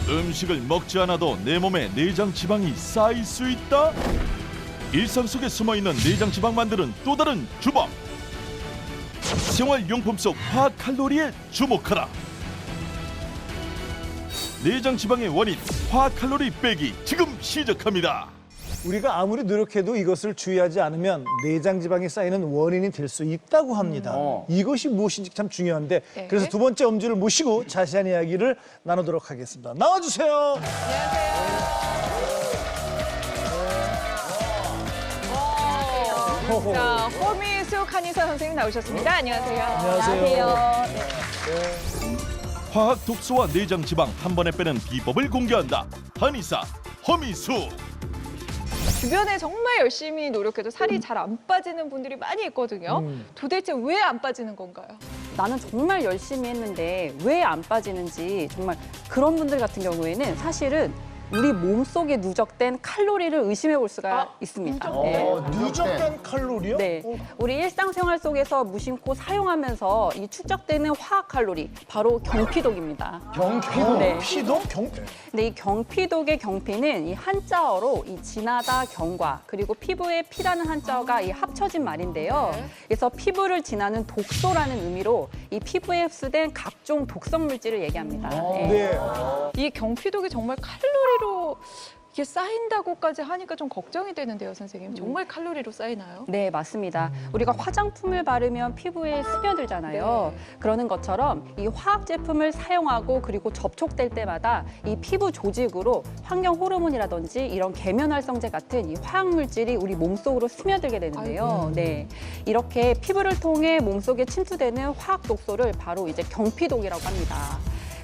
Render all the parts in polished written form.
음식을 먹지 않아도 내 몸에 내장 지방이 쌓일 수 있다? 일상 속에 숨어있는 내장 지방 만드는 또 다른 주방. 생활용품 속 화학 칼로리에 주목하라. 내장 지방의 원인 화학 칼로리 빼기 지금 시작합니다. 우리가 아무리 노력해도 이것을 주의하지 않으면 내장 지방이 쌓이는 원인이 될 수 있다고 합니다. 이것이 무엇인지 참 중요한데 네. 그래서 두 번째 엄지를 모시고 자세한 이야기를 나누도록 하겠습니다. 나와주세요. 자, 허미숙 한의사 선생님 나오셨습니다. 안녕하세요. 안녕하세요. 화학 독소와 내장 지방 한 번에 빼는 비법을 공개한다. 한의사 허미숙. 주변에 정말 열심히 노력해도 살이 잘 안 빠지는 분들이 많이 있거든요. 도대체 왜 안 빠지는 건가요? 나는 정말 열심히 했는데 왜 안 빠지는지 정말 그런 분들 같은 경우에는 사실은 우리 몸속에 누적된 칼로리를 의심해 볼 수가 있습니다. 네. 누적된 칼로리요? 네. 우리 일상생활 속에서 무심코 사용하면서 이 축적되는 화학 칼로리, 바로 경피독입니다. 경피독? 네. 피독? 근데 이 경피독의 경피는 이 한자어로 이 지나다 경과, 그리고 피부의 피라는 한자어가 이 합쳐진 말인데요. 그래서 피부를 지나는 독소라는 의미로 이 피부에 흡수된 각종 독성 물질을 얘기합니다. 네. 네. 이 경피독이 정말 칼로리로 이게 쌓인다고까지 하니까 좀 걱정이 되는데요, 선생님. 정말 칼로리로 쌓이나요? 네, 맞습니다. 우리가 화장품을 바르면 피부에 스며들잖아요. 그러는 것처럼 이 화학 제품을 사용하고 그리고 접촉될 때마다 이 피부 조직으로 환경 호르몬이라든지 이런 계면활성제 같은 이 화학 물질이 우리 몸속으로 스며들게 되는데요. 네, 이렇게 피부를 통해 몸속에 침투되는 화학 독소를 바로 이제 경피독이라고 합니다.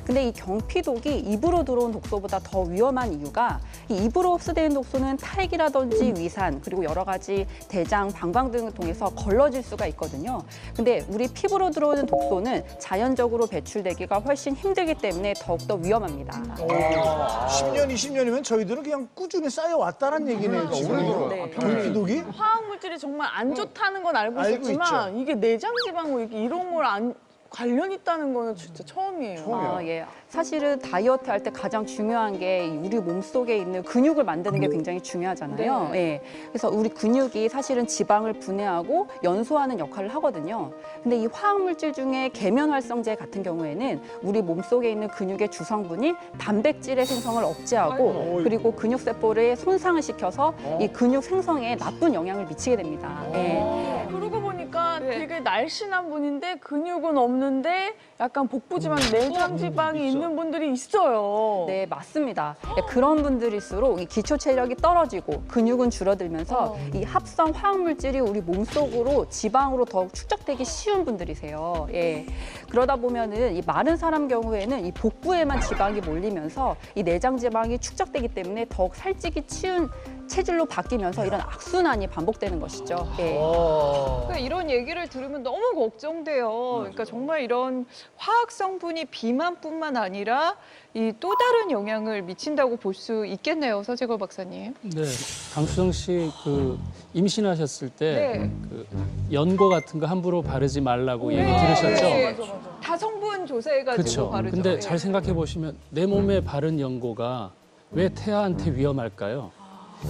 근데 이 경피독이 입으로 들어온 독소보다 더 위험한 이유가 이 입으로 흡수되는 독소는 탈기라든지 위산 그리고 여러 가지 대장, 방광 등을 통해서 걸러질 수가 있거든요. 근데 우리 피부로 들어오는 독소는 자연적으로 배출되기가 훨씬 힘들기 때문에 더욱더 위험합니다. 10년, 20년이면 저희들은 그냥 꾸준히 쌓여왔다는 얘기네요. 지금. 네. 경피독이? 화학 물질이 정말 안 좋다는 건 알고 알고 있었지만 이게 내장 지방 뭐 이런 걸 관련 있다는 거는 진짜 처음이에요. 아, 예. 사실은 다이어트 할 때 가장 중요한 게 우리 몸속에 있는 근육을 만드는 게 굉장히 중요하잖아요. 예. 그래서 우리 근육이 사실은 지방을 분해하고 연소하는 역할을 하거든요. 근데 이 화학물질 중에 계면활성제 같은 경우에는 우리 몸속에 있는 근육의 주성분인 단백질의 생성을 억제하고 그리고 근육세포를 손상을 시켜서 이 근육 생성에 나쁜 영향을 미치게 됩니다. 예. 그러고 보니까 되게 날씬한 분인데 근육은 없는데 약간 복부지방, 내장 지방이 있는 분들이 있어요. 네, 맞습니다. 예, 그런 분들일수록 이 기초 체력이 떨어지고 근육은 줄어들면서 이 합성 화학물질이 우리 몸속으로 지방으로 더욱 축적되기 쉬운 분들이세요. 예. 그러다 보면은 이 마른 사람 경우에는 이 복부에만 지방이 몰리면서 이 내장 지방이 축적되기 때문에 더욱 살찌기 쉬운 체질로 바뀌면서 이런 악순환이 반복되는 것이죠. 예. 그러니까 이런 얘기를 들으면 너무 걱정돼요. 그러니까 정말 이런 화학 성분이 비만뿐만 아니라 이 또 다른 영향을 미친다고 볼 수 있겠네요, 서재걸 박사님. 네, 강수정 씨 그 임신하셨을 때 네. 그 연고 같은 거 함부로 바르지 말라고 얘기 들으셨죠? 네. 다 성분 조사해가지고 그렇죠. 바르죠. 근데 예. 잘 생각해 보시면 내 몸에 바른 연고가 왜 태아한테 위험할까요?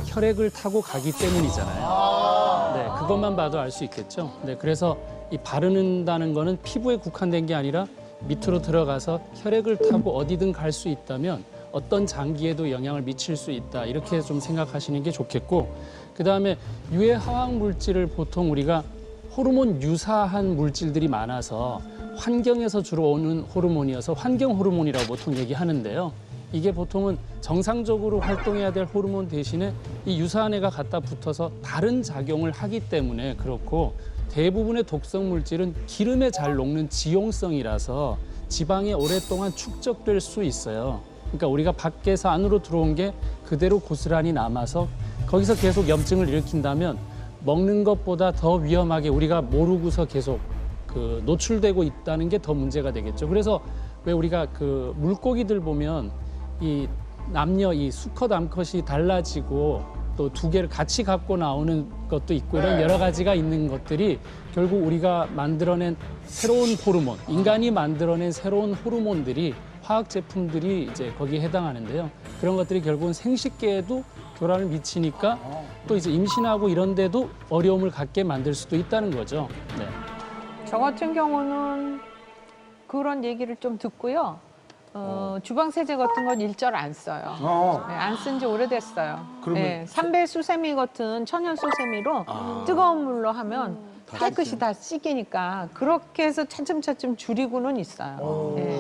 혈액을 타고 가기 때문이잖아요. 네, 그것만 봐도 알 수 있겠죠. 네, 그래서 이 바르는다는 거는 피부에 국한된 게 아니라 밑으로 들어가서 혈액을 타고 어디든 갈 수 있다면 어떤 장기에도 영향을 미칠 수 있다. 이렇게 좀 생각하시는 게 좋겠고, 그다음에 유해 화학 물질을 보통 우리가 호르몬 유사한 물질들이 많아서 환경에서 주로 오는 호르몬이어서 환경 호르몬이라고 보통 얘기하는데요. 이게 보통은 정상적으로 활동해야 될 호르몬 대신에 이 유사한 애가 갖다 붙어서 다른 작용을 하기 때문에 그렇고, 대부분의 독성 물질은 기름에 잘 녹는 지용성이라서 지방에 오랫동안 축적될 수 있어요. 그러니까 우리가 밖에서 안으로 들어온 게 그대로 고스란히 남아서 거기서 계속 염증을 일으킨다면 먹는 것보다 더 위험하게 우리가 모르고서 계속 그 노출되고 있다는 게 더 문제가 되겠죠. 그래서 왜 우리가 그 물고기들 보면 이 남녀 이 수컷 암컷이 달라지고 또 두 개를 같이 갖고 나오는 것도 있고 이런 여러 가지가 있는 것들이 결국 우리가 만들어낸 새로운 호르몬, 인간이 만들어낸 새로운 호르몬들이 화학 제품들이 이제 거기에 해당하는데요. 그런 것들이 결국은 생식계에도 교란을 미치니까 또 이제 임신하고 이런 데도 어려움을 갖게 만들 수도 있다는 거죠. 네. 저 같은 경우는 그런 얘기를 좀 듣고요. 주방 세제 같은 건 일절 안 써요. 네, 안 쓴 지 오래됐어요. 네, 삼배 수세미 같은 천연 수세미로 뜨거운 물로 하면 깨끗이 다 씻기니까 그렇게 해서 차츰차츰 줄이고는 있어요. 네.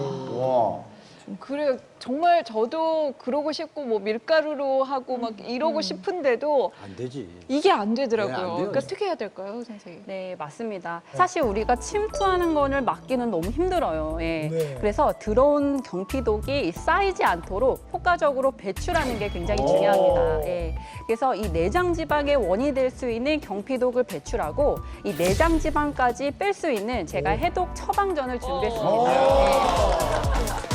그래 정말 저도 그러고 싶고 뭐 밀가루로 하고 막 이러고 싶은데도 안 되지. 이게 안 되더라고요. 네, 안 돼요. 그러니까 어떻게 해야 될까요, 선생님? 네, 맞습니다. 사실 우리가 침투하는 거를 막기는 너무 힘들어요. 예. 네. 그래서 들어온 경피독이 쌓이지 않도록 효과적으로 배출하는 게 굉장히 중요합니다. 예. 그래서 이 내장 지방의 원인이 될 수 있는 경피독을 배출하고 이 내장 지방까지 뺄 수 있는 제가 해독 처방전을 준비했습니다. 예.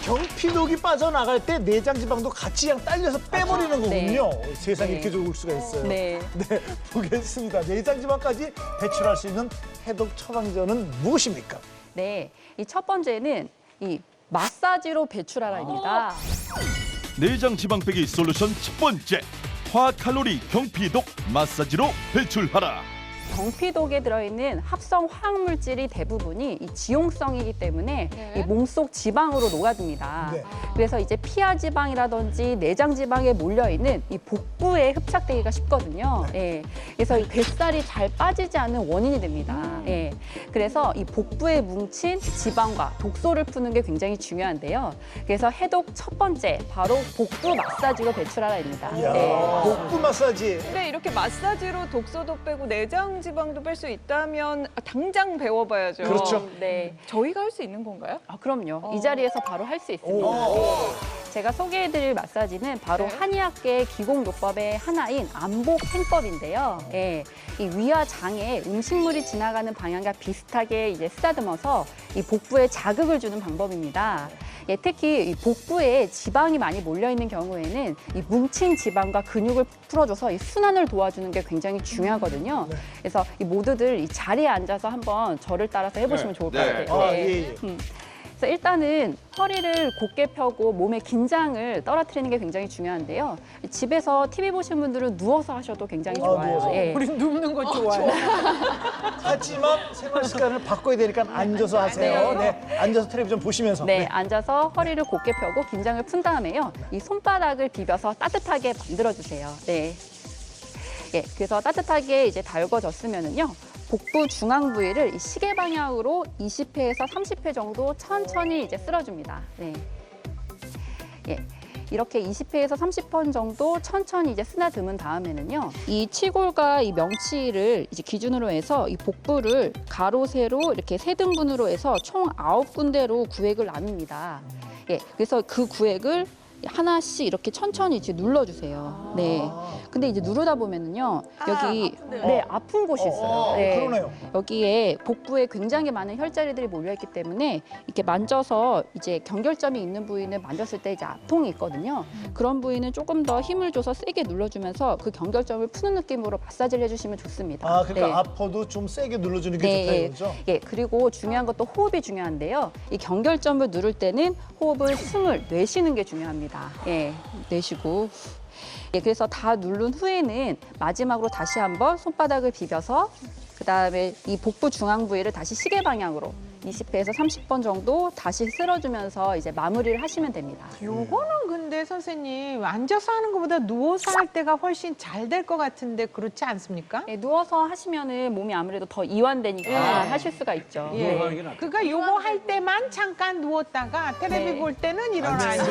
경피독이 빠져나갈 때 내장 지방도 같이 그냥 딸려서 빼버리는 거군요. 세상에 네. 이렇게 좋을 수가 있어요. 네. 네, 보겠습니다. 내장 지방까지 배출할 수 있는 해독 처방전은 무엇입니까? 네. 이 첫 번째는 이 마사지로 배출하라입니다. 내장 지방 빼기 솔루션 첫 번째, 화학 칼로리 경피독 마사지로 배출하라. 경피독에 들어있는 합성 화학물질이 대부분이 이 지용성이기 때문에 이 몸속 지방으로 녹아듭니다. 네. 그래서 이제 피하 지방이라든지 내장 지방에 몰려 있는 이 복부에 흡착되기가 쉽거든요. 예. 그래서 이 뱃살이 잘 빠지지 않는 원인이 됩니다. 예. 그래서 이 복부에 뭉친 지방과 독소를 푸는 게 굉장히 중요한데요. 그래서 해독 첫 번째 바로 복부 마사지로 배출하라입니다. 이야, 예. 복부 마사지. 근데 이렇게 마사지로 독소도 빼고 내장 지방도 뺄 수 있다면 당장 배워봐야죠. 그렇죠. 네. 저희가 할 수 있는 건가요? 아, 그럼요. 이 자리에서 바로 할 수 있습니다. 제가 소개해드릴 마사지는 바로 한의학계의 기공요법의 하나인 안복행법인데요. 예, 이 위와 장에 음식물이 지나가는 방향과 비슷하게 이제 쓰다듬어서 이 복부에 자극을 주는 방법입니다. 예, 특히 이 복부에 지방이 많이 몰려 있는 경우에는 이 뭉친 지방과 근육을 풀어줘서 이 순환을 도와주는 게 굉장히 중요하거든요. 그래서 이 모두들 이 자리에 앉아서 한번 저를 따라서 해보시면 좋을 것 같아요. 아, 네. 예, 예. 그래서 일단은 허리를 곧게 펴고 몸의 긴장을 떨어뜨리는 게 굉장히 중요한데요. 집에서 TV 보신 분들은 누워서 하셔도 굉장히 좋아요. 누워서. 예. 우리 눕는 거 좋아요. 하지만 생활 습관을 바꿔야 되니까 앉아서 하세요. 네, 앉아서 텔레비전 보시면서. 네, 앉아서 허리를 곧게 펴고 긴장을 푼 다음에요. 이 손바닥을 비벼서 따뜻하게 만들어주세요. 네. 예, 그래서 따뜻하게 이제 달궈졌으면은요. 복부 중앙 부위를 이 시계 방향으로 20회에서 30회 정도 천천히 이제 쓸어줍니다. 네. 예. 이렇게 20회에서 30번 정도 천천히 이제 쓰다듬은 다음에는요. 이 치골과 이 명치를 이제 기준으로 해서 이 복부를 가로, 세로 이렇게 세 등분으로 해서 총 9군데로 구획을 나눕니다. 예. 그래서 그 구획을 하나씩 이렇게 천천히 이제 눌러주세요. 네. 근데 이제 누르다 보면은요, 여기 네 아픈 곳이 있어요. 네. 그러네요. 여기에 복부에 굉장히 많은 혈자리들이 몰려 있기 때문에 이렇게 만져서 이제 경결점이 있는 부위는 만졌을 때 이제 아통이 있거든요. 그런 부위는 조금 더 힘을 줘서 세게 눌러주면서 그 경결점을 푸는 느낌으로 마사지를 해주시면 좋습니다. 아, 그러니까 네. 아파도 좀 세게 눌러주는 게 네, 좋다 예. 이거죠? 예, 그리고 중요한 것도 호흡이 중요한데요. 이 경결점을 누를 때는 호흡을 숨을 내쉬는 게 중요합니다. 예, 내쉬고. 예, 그래서 다 누른 후에는 마지막으로 다시 한번 손바닥을 비벼서 그다음에 이 복부 중앙 부위를 다시 시계 방향으로 20회에서 30번 정도 다시 쓸어주면서 이제 마무리를 하시면 됩니다. 요거는 근데 선생님 앉아서 하는 것보다 누워서 할 때가 훨씬 잘 될 것 같은데 그렇지 않습니까? 예, 누워서 하시면은 몸이 아무래도 더 이완되니까 하실 수가 있죠. 예. 네. 그러니까 요거 할 때만 잠깐 누웠다가 텔레비 네. 볼 때는 일어나죠.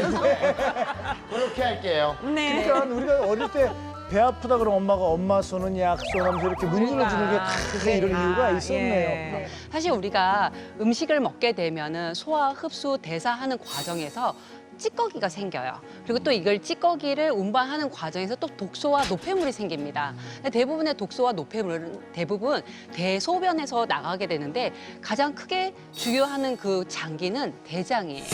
그렇게 할게요. 네. 그러니까 우리가 어릴 때 배 아프다 그러면 엄마가 엄마 손은 약손 하면서 이렇게 문질러주는 게 다 이런 이유가 있었네요. 예. 사실 우리가 음식을 먹게 되면은 소화, 흡수, 대사하는 과정에서 찌꺼기가 생겨요. 그리고 또 이걸 찌꺼기를 운반하는 과정에서 또 독소와 노폐물이 생깁니다. 근데 대부분의 독소와 노폐물은 대부분 대소변에서 나가게 되는데 가장 크게 주요하는 그 장기는 대장이에요.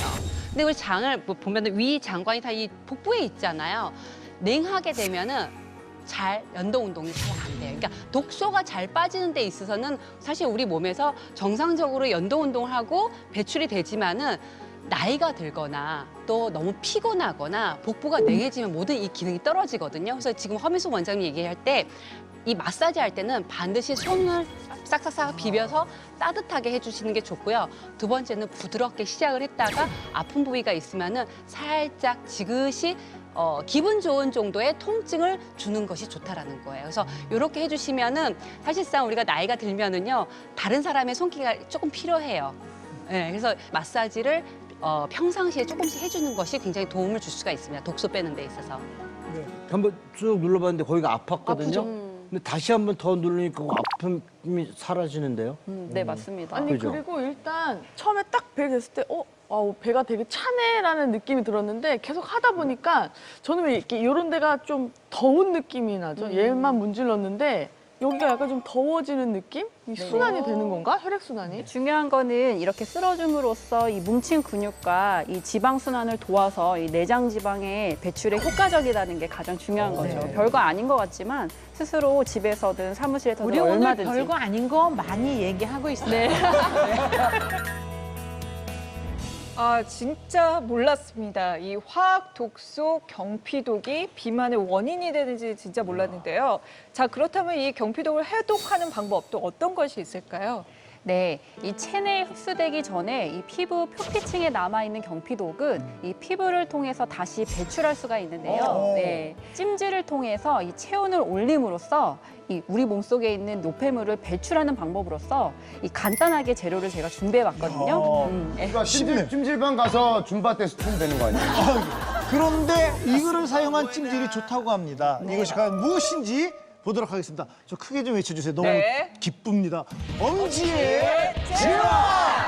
근데 우리 장을 보면 위 장관이 다 이 복부에 있잖아요. 냉하게 되면은 잘 연동 운동이 잘 안 돼요. 그러니까 독소가 잘 빠지는 데 있어서는 사실 우리 몸에서 정상적으로 연동 운동을 하고 배출이 되지만은 나이가 들거나 또 너무 피곤하거나 복부가 냉해지면 모든 이 기능이 떨어지거든요. 그래서 지금 허민숙 원장님 얘기할 때 이 마사지 할 때는 반드시 손을 싹싹싹 비벼서 따뜻하게 해주시는 게 좋고요. 두 번째는 부드럽게 시작을 했다가 아픈 부위가 있으면은 살짝 지그시 기분 좋은 정도의 통증을 주는 것이 좋다라는 거예요. 그래서 이렇게 해주시면은 사실상 우리가 나이가 들면은요 다른 사람의 손기가 조금 필요해요. 네, 그래서 마사지를 평상시에 조금씩 해주는 것이 굉장히 도움을 줄 수가 있습니다. 독소 빼는 데 있어서. 한번 쭉 눌러봤는데 거기가 아팠거든요. 근데 다시 한번 더 누르니까 그 아픔이 사라지는데요. 네, 맞습니다. 아니 그죠? 그리고 일단 처음에 딱 배 됐을 때 배가 되게 차네라는 느낌이 들었는데 계속 하다 보니까 저는 왜 이렇게 이런 데가 좀 더운 느낌이 나죠. 얘만 문질렀는데 여기가 약간 좀 더워지는 느낌? 이 순환이 되는 건가? 혈액순환이? 중요한 거는 이렇게 쓸어줌으로써 이 뭉친 근육과 이 지방 순환을 도와서 이 내장 지방의 배출에 효과적이라는 게 가장 중요한 거죠. 별거 아닌 것 같지만 스스로 집에서든 사무실에서든 우리 오늘 얼마든지. 별거 아닌 거 많이 얘기하고 있어요. 네. 아, 진짜 몰랐습니다. 이 화학 독소 경피독이 비만의 원인이 되는지 진짜 몰랐는데요. 자, 그렇다면 이 경피독을 해독하는 방법 또 어떤 것이 있을까요? 네, 이 체내에 흡수되기 전에 이 피부 표피층에 남아있는 경피독은 이 피부를 통해서 다시 배출할 수가 있는데요. 네, 찜질을 통해서 이 체온을 올림으로써 이 우리 몸속에 있는 노폐물을 배출하는 방법으로서 이 간단하게 재료를 제가 준비해봤거든요. 그러니까 찜질방 가서 줌바 댄스 추면 되는 거 아니에요? 그런데 이거를 사용한 찜질이 좋다고 합니다. 이것이 과연 무엇인지 보도록 하겠습니다. 저 크게 좀 외쳐주세요. 너무 네. 기쁩니다. 엄지의 제왕!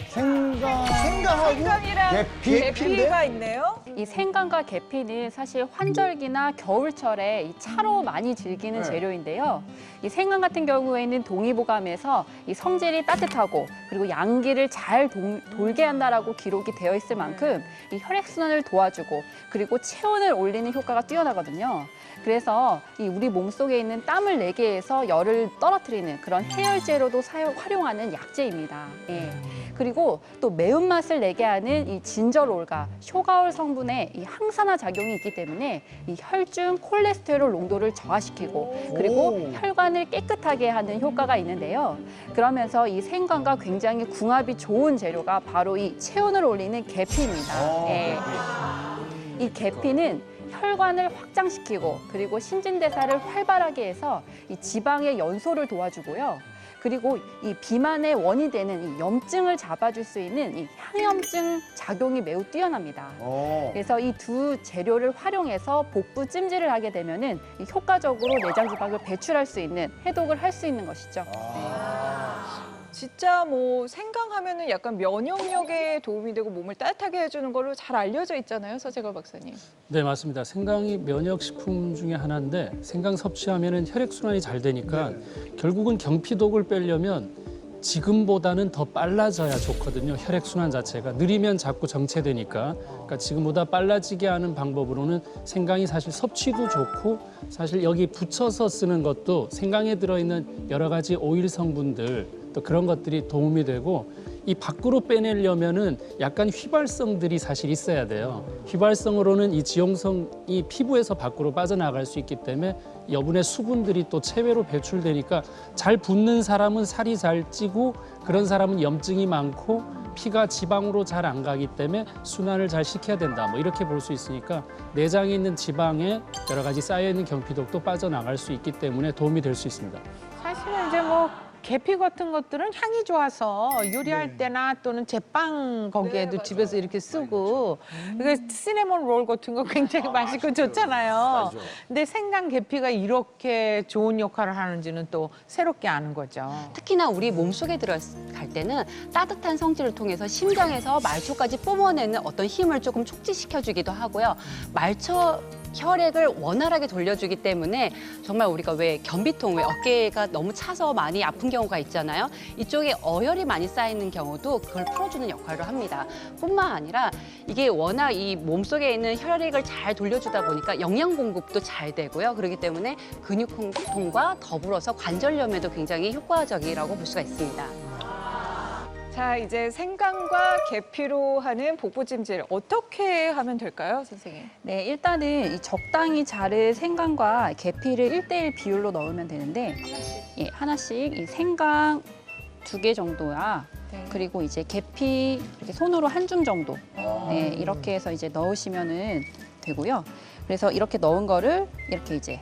생강하고 생강이랑 계피가 있네요. 이 생강과 계피는 사실 환절기나 겨울철에 이 차로 많이 즐기는 재료인데요. 이 생강 같은 경우에는 동의보감에서 이 성질이 따뜻하고 그리고 양기를 잘 돌게 한다라고 기록이 되어 있을 만큼 이 혈액순환을 도와주고 그리고 체온을 올리는 효과가 뛰어나거든요. 그래서 이 우리 몸속에 있는 땀을 내게 해서 열을 떨어뜨리는 그런 해열제로도 활용하는 약재입니다. 예. 그리고 또 매운맛을 내게 하는 이 진저롤과 쇼가올 성분의 이 항산화 작용이 있기 때문에 이 혈중 콜레스테롤 농도를 저하시키고 그리고 혈관을 깨끗하게 하는 효과가 있는데요. 그러면서 이 생강과 굉장히 궁합이 좋은 재료가 바로 이 체온을 올리는 계피입니다. 예. 이 계피는 혈관을 확장시키고 그리고 신진대사를 활발하게 해서 이 지방의 연소를 도와주고요. 그리고 이 비만의 원인이 되는 이 염증을 잡아줄 수 있는 이 항염증 작용이 매우 뛰어납니다. 그래서 이 두 재료를 활용해서 복부 찜질을 하게 되면은 이 효과적으로 내장 지방을 배출할 수 있는 해독을 할 수 있는 것이죠. 진짜 뭐 생강하면은 약간 면역력에 도움이 되고 몸을 따뜻하게 해주는 걸로 잘 알려져 있잖아요, 서재걸 박사님. 네, 맞습니다. 생강이 면역식품 중에 하나인데 생강 섭취하면 혈액순환이 잘 되니까 결국은 경피독을 빼려면 지금보다는 더 빨라져야 좋거든요. 혈액순환 자체가. 느리면 자꾸 정체되니까. 그러니까 지금보다 빨라지게 하는 방법으로는 생강이 사실 섭취도 좋고 사실 여기 붙여서 쓰는 것도 생강에 들어있는 여러 가지 오일 성분들 또 그런 것들이 도움이 되고 이 밖으로 빼내려면은 약간 휘발성들이 사실 있어야 돼요. 휘발성으로는 이 지용성이 피부에서 밖으로 빠져나갈 수 있기 때문에 여분의 수분들이 또 체외로 배출되니까 잘 붓는 사람은 살이 잘 찌고 그런 사람은 염증이 많고 피가 지방으로 잘 안 가기 때문에 순환을 잘 시켜야 된다. 뭐 이렇게 볼 수 있으니까 내장에 있는 지방에 여러 가지 쌓여 있는 경피독도 빠져나갈 수 있기 때문에 도움이 될 수 있습니다. 사실은 이제 뭐 계피 같은 것들은 향이 좋아서 요리할 때나 또는 제빵 거기에도 집에서 이렇게 쓰고 그러니까 시네몬 롤 같은 거 굉장히 맛있고 좋잖아요. 근데 생강 계피가 이렇게 좋은 역할을 하는지는 또 새롭게 아는 거죠. 특히나 우리 몸속에 들어갈 때는 따뜻한 성질을 통해서 심장에서 말초까지 뿜어내는 어떤 힘을 조금 촉진시켜주기도 하고요. 말초 혈액을 원활하게 돌려주기 때문에 정말 우리가 왜 변비통, 왜 어깨가 너무 차서 많이 아픈 경우가 있잖아요. 이쪽에 어혈이 많이 쌓이는 경우도 그걸 풀어주는 역할을 합니다. 뿐만 아니라 이게 워낙 이 몸속에 있는 혈액을 잘 돌려주다 보니까 영양 공급도 잘 되고요. 그렇기 때문에 근육통과 더불어서 관절염에도 굉장히 효과적이라고 볼 수가 있습니다. 자, 이제 생강과 계피로 하는 복부 찜질 어떻게 하면 될까요, 선생님? 네, 일단은 이 적당히 자른 생강과 계피를 1대1 비율로 넣으면 되는데 예, 하나씩 이 생강 2개 정도야. 네. 그리고 이제 계피 이렇게 손으로 한 줌 정도. 네, 이렇게 해서 이제 넣으시면은 되고요. 그래서 이렇게 넣은 거를 이렇게 이제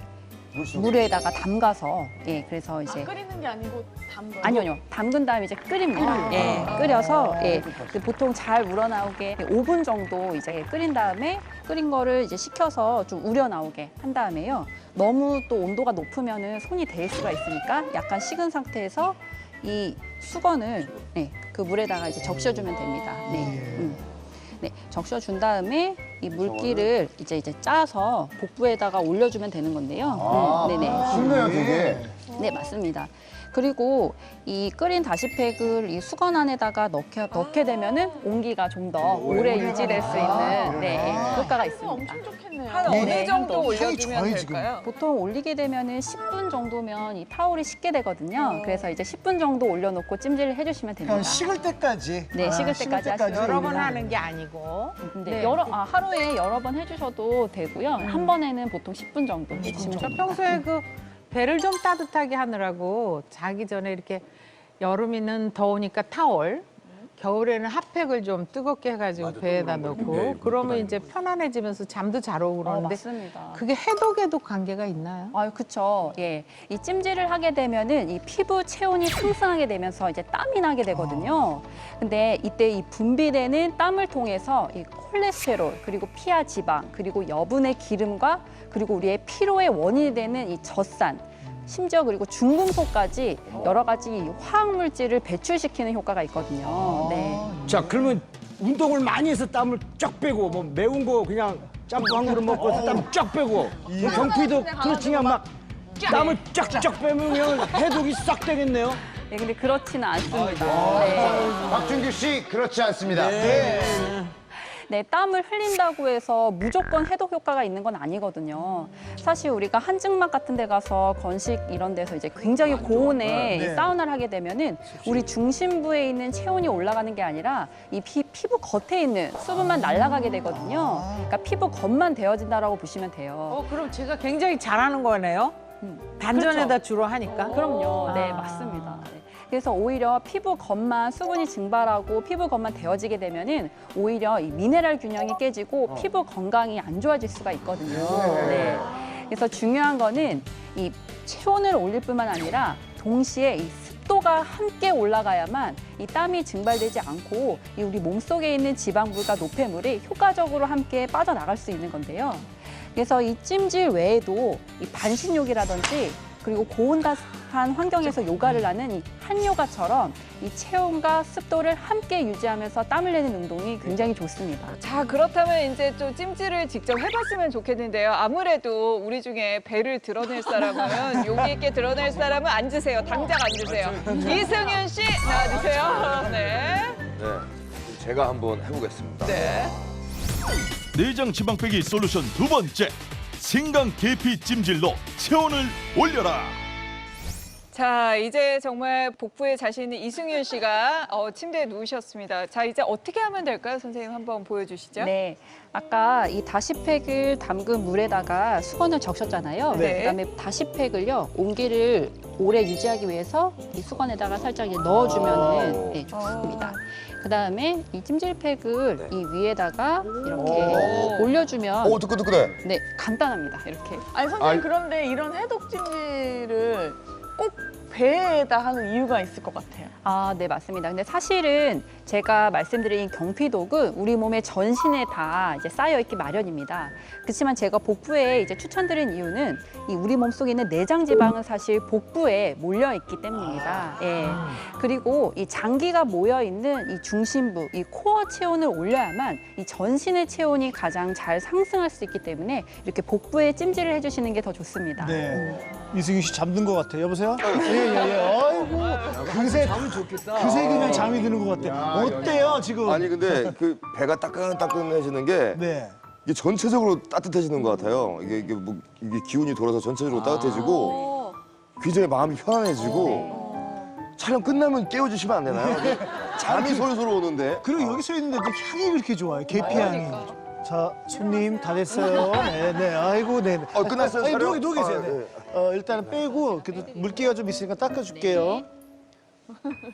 물에다가 담가서 예, 그래서 이제 끓이는 게 아니고 담궈요? 아니요. 담근 다음에 이제 끓입니다. 예, 끓여서 예, 보통 잘 우러나오게 5분 정도 이제 끓인 다음에 끓인 거를 이제 식혀서 좀 우려 나오게 한 다음에요. 너무 또 온도가 높으면은 손이 될 수가 있으니까 약간 식은 상태에서 이 수건을 네, 그 물에다가 이제 적셔주면 됩니다. 네, 네, 적셔준 다음에 이 물기를 이제 짜서 복부에다가 올려주면 되는 건데요. 네네. 쉽네요, 되게. 네, 맞습니다. 그리고 이 끓인 다시팩을 이 수건 안에다가 넣게 되면은 온기가 좀 더 오래 유지될 수 있는 네, 효과가 있습니다. 엄청 좋겠네요. 한 어느 네, 정도 향도. 올려주면 될까요? 보통 올리게 되면은 10분 정도면 이 타올이 식게 되거든요. 그래서 이제 10분 정도 올려놓고 찜질을 해주시면 됩니다. 그냥 식을 때까지. 네, 식을 때까지 하시면 여러 번 됩니다. 하는 게 아니고. 네, 하루에 여러 번 해주셔도 되고요. 한 번에는 보통 10분 정도 해주시면 저 됩니다. 평소에 그 배를 좀 따뜻하게 하느라고 자기 전에 이렇게 여름에는 더우니까 타월, 겨울에는 핫팩을 좀 뜨겁게 해가지고 배에다 넣고 그러면 이제 편안해지면서 잠도 잘 오고 그러는데 맞습니다. 그게 해독에도 관계가 있나요? 아유, 그쵸. 예. 이 찜질을 하게 되면은 이 피부 체온이 상승하게 되면서 이제 땀이 나게 되거든요. 근데 이때 이 분비되는 땀을 통해서 이 콜레스테롤, 그리고 피하 지방, 그리고 여분의 기름과 그리고 우리의 피로의 원인이 되는 이 젖산, 심지어 그리고 중금속까지 여러 가지 화학 물질을 배출시키는 효과가 있거든요. 네. 자, 그러면 운동을 많이 해서 땀을 쫙 빼고 뭐 매운 거 그냥 짬뽕 한 그릇 먹고 땀 쫙 빼고 경피도 그렇지 그냥 막 땀을 쫙쫙 빼면 그냥 해독이 싹 되겠네요. 네, 근데 그렇지는 않습니다. 네. 박준규 씨, 그렇지 않습니다. 네, 땀을 흘린다고 해서 무조건 해독 효과가 있는 건 아니거든요. 사실 우리가 한증막 같은 데 가서 건식 이런 데서 이제 굉장히 고온에 이 사우나를 하게 되면은 우리 중심부에 있는 체온이 올라가는 게 아니라 이 피부 겉에 있는 수분만 날아가게 되거든요. 그러니까 피부 겉만 데워진다라고 보시면 돼요. 그럼 제가 굉장히 잘하는 거네요. 단전에다 주로 하니까. 그럼요. 네, 맞습니다. 네. 그래서 오히려 피부 겉만 수분이 증발하고 피부 겉만 데워지게 되면은 오히려 이 미네랄 균형이 깨지고 피부 건강이 안 좋아질 수가 있거든요. 네. 그래서 중요한 거는 이 체온을 올릴 뿐만 아니라 동시에 이 습도가 함께 올라가야만 이 땀이 증발되지 않고 이 우리 몸속에 있는 지방물과 노폐물이 효과적으로 함께 빠져나갈 수 있는 건데요. 그래서 이 찜질 외에도 이 반신욕이라든지 그리고 고온가스한 환경에서 요가를 하는 이 한요가처럼 이 체온과 습도를 함께 유지하면서 땀을 내는 운동이 굉장히 좋습니다. 자, 그렇다면 이제 좀 찜질을 직접 해봤으면 좋겠는데요. 아무래도 우리 중에 배를 드러낼 사람은 용기 있게 드러낼 사람은 앉으세요. 당장 앉으세요. 이승윤 씨 나와주세요. 네. 네, 제가 한번 해보겠습니다. 네. 내장 지방 빼기 솔루션 두 번째, 생강 계피 찜질로 체온을 올려라. 자, 이제 정말 복부에 자신 있는 이승윤 씨가 침대에 누우셨습니다. 자, 이제 어떻게 하면 될까요? 선생님 한번 보여주시죠. 네, 아까 이 다시팩을 담근 물에다가 수건을 적셨잖아요. 네. 그다음에 다시팩을요, 온기를 오래 유지하기 위해서 이 수건에다가 살짝 이제 넣어주면은 네, 좋습니다. 그다음에 이 찜질팩을 이 위에다가 이렇게 올려주면 오, 뜨끈뜨끈해. 네, 간단합니다. 이렇게. 아니 선생님 그런데 이런 해독 찜질을 꼭 배에다 하는 이유가 있을 것 같아요. 아, 네, 맞습니다. 근데 사실은 제가 말씀드린 경피독은 우리 몸의 전신에 다 이제 쌓여 있기 마련입니다. 그렇지만 제가 복부에 이제 추천드린 이유는 이 우리 몸 속에 있는 내장 지방은 사실 복부에 몰려 있기 때문입니다. 예. 그리고 이 장기가 모여 있는 이 중심부, 이 코어 체온을 올려야만 이 전신의 체온이 가장 잘 상승할 수 있기 때문에 이렇게 복부에 찜질을 해주시는 게 더 좋습니다. 네. 이승윤 씨 잠든 것 같아. 여보세요? 예. 아이고. 그새 그새 그냥 잠이 드는 것 같아. 어때요 지금? 아니 근데 그 배가 따끈따끈해지는 게 네. 이게 전체적으로 따뜻해지는 것 같아요. 이게 기운이 돌아서 전체적으로 따뜻해지고 굉장히 마음이 편안해지고 촬영 끝나면 깨워주시면 안 되나요? 잠이 솔솔 오는데. 그리고 여기 서 있는데도 향이 그렇게 좋아요. 계피 향이. 자, 손님 다 됐어요. 네. 아이고, 네. 끝났어요, 아니, 촬영? 누워 계세요. 아, 네. 일단은 빼고 그래도 물기가 좀 있으니까 닦아줄게요.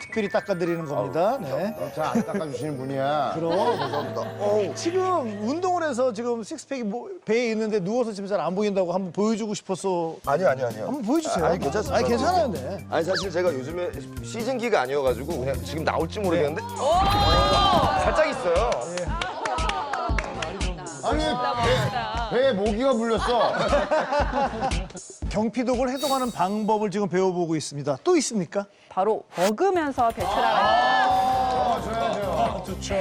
특별히 닦아드리는 겁니다. 네. 잘 안 닦아주시는 분이야. 그럼 지금 운동을 해서 지금 식스팩이 배에 있는데 누워서 지금 잘 안 보인다고 한번 보여주고 싶어서 아니요. 한번 보여주세요. 아니, 괜찮습니다. 아니, 괜찮아요. 네. 아니 사실 제가 요즘에 시즌기가 아니어가지고 그냥 지금 나올지 모르겠는데 살짝 있어요. 아니, 배에 모기가 물렸어. 경피독을 해독하는 방법을 지금 배워보고 있습니다. 또 있습니까? 바로 먹으면서 배출하라. 줘야죠. 좋죠.